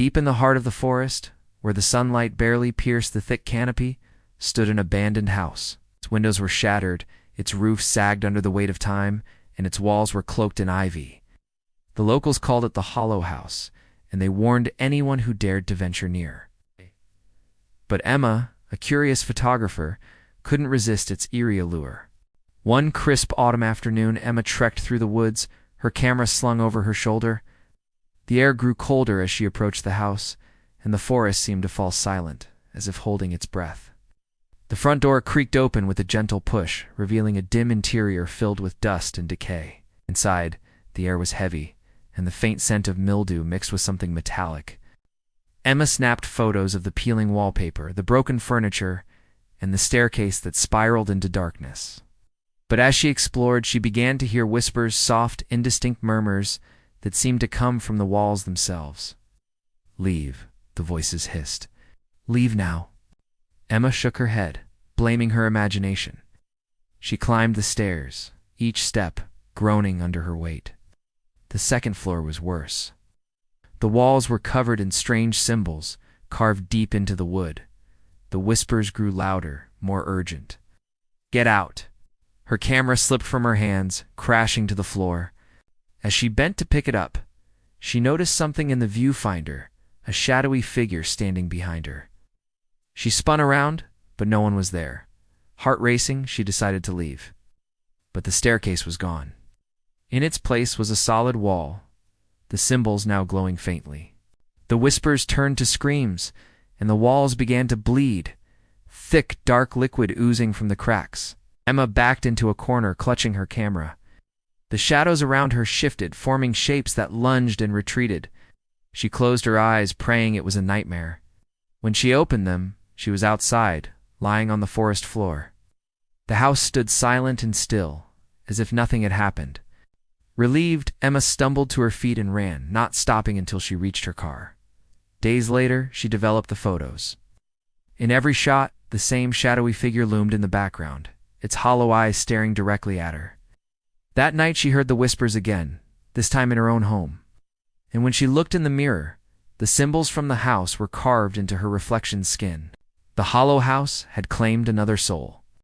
Deep in the heart of the forest, where the sunlight barely pierced the thick canopy, stood an abandoned house. Its windows were shattered, its roof sagged under the weight of time, and its walls were cloaked in ivy. The locals called it the Hollow House, and they warned anyone who dared to venture near. But Emma, a curious photographer, couldn't resist its eerie allure. One crisp autumn afternoon, Emma trekked through the woods, her camera slung over her shoulder. The air grew colder as she approached the house, and the forest seemed to fall silent, as if holding its breath. The front door creaked open with a gentle push, revealing a dim interior filled with dust and decay. Inside, the air was heavy, and the faint scent of mildew mixed with something metallic. Emma snapped photos of the peeling wallpaper, the broken furniture, and the staircase that spiraled into darkness. But as she explored, she began to hear whispers, soft, indistinct murmurs that seemed to come from the walls themselves. "Leave," the voices hissed. "Leave now." Emma shook her head, blaming her imagination. She climbed the stairs, each step groaning under her weight. The second floor was worse. The walls were covered in strange symbols, carved deep into the wood. The whispers grew louder, more urgent. "Get out!" Her camera slipped from her hands, crashing to the floor. As she bent to pick it up, she noticed something in the viewfinder, a shadowy figure standing behind her. She spun around, but no one was there. Heart racing, she decided to leave. But the staircase was gone. In its place was a solid wall, the symbols now glowing faintly. The whispers turned to screams, and the walls began to bleed, thick, dark liquid oozing from the cracks. Emma backed into a corner, clutching her camera. The shadows around her shifted, forming shapes that lunged and retreated. She closed her eyes, praying it was a nightmare. When she opened them, she was outside, lying on the forest floor. The house stood silent and still, as if nothing had happened. Relieved, Emma stumbled to her feet and ran, not stopping until she reached her car. Days later, she developed the photos. In every shot, the same shadowy figure loomed in the background, its hollow eyes staring directly at her. That night she heard the whispers again, this time in her own home. And when she looked in the mirror, the symbols from the house were carved into her reflection's skin. The Hollow House had claimed another soul.